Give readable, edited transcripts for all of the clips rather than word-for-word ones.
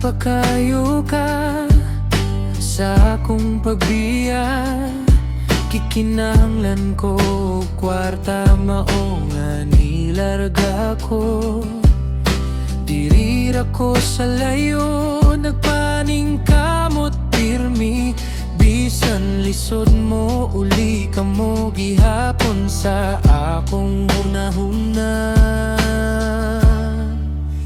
Nagpapakayo ka sa akong pagbiya, kikinahanglan ko kwarta mao nga nilarga ko. Dirira ko sa layo, nagpaning kamot pirmi. Bisan lisod mo, uli ka mo gihapon sa akong hunahuna.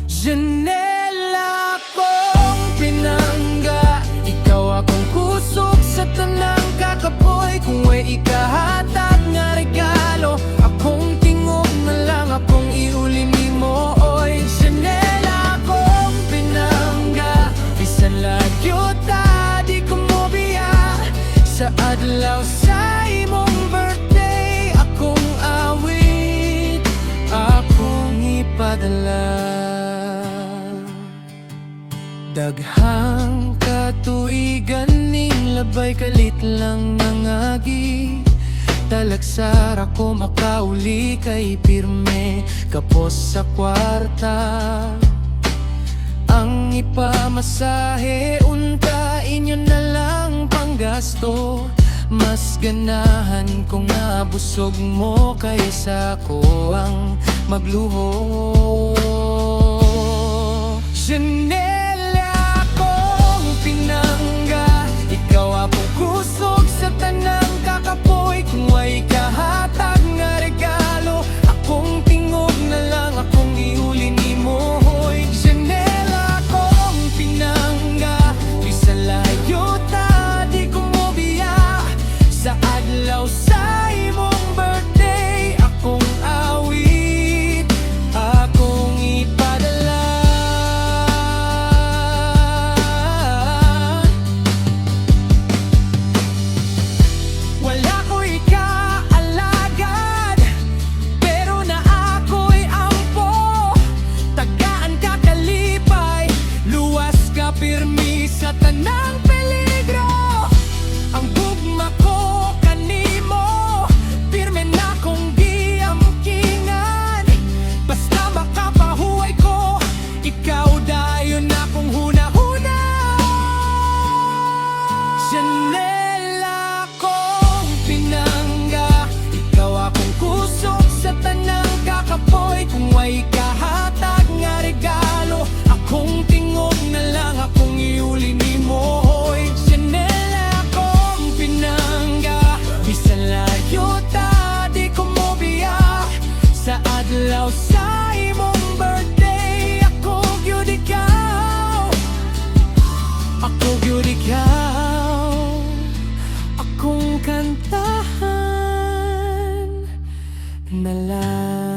Janela kong pinangga, ikaw akong kusog sa tanang kakapoy. Kung way ikahatag nga regalo, akong tingog na lang, akong iuli nimo. Oy, janela kong pinangga, bisan lagyo ta di ko mo biya. Sa adlaw sa imong birthday, akong awit, akong ipadala. Daghang katuigan ning labay, kalit lang nangagi. Talagsar ako makauli kay pirme, kapos sa kwarta. Ang ipamasahe, unta inyo na lang panggasto. Mas ganahan kung nabusog mo kaysa ko ang magluho. Janela kong pinangga, ikaw akong kusog sa tanang kakapoy. Kung way kahatag nga regalo, akong tingog na lang, akong iuli nimo. Hoy, janela kong pinangga, bisan layo ta di ko mo biya. Sa adlaw sa imong birthday, akong awit, akong ipadala. Wala ko'y kaalagad, pero na ako'y ampo. Tagaan ka kalipay, luwas ka pirmi sa tanang peligro. Ang gugma ko kanimo, pirme na kong giamkingan. Basta makapahuway ko, ikaw dayon akong hunahuna. Janela kong pinangga, ikaw akong kusog sa tanang kakapoy. Kung way kahatag nga regalo, akong tingog na lang, akong iuli nimo. Hoy, janela kong pinangga, bisan layo ta di ko mo biya. Sa adlaw sa imong birthday, ako gyud ikaw, ako gyud ikaw, akong kantahan na lang.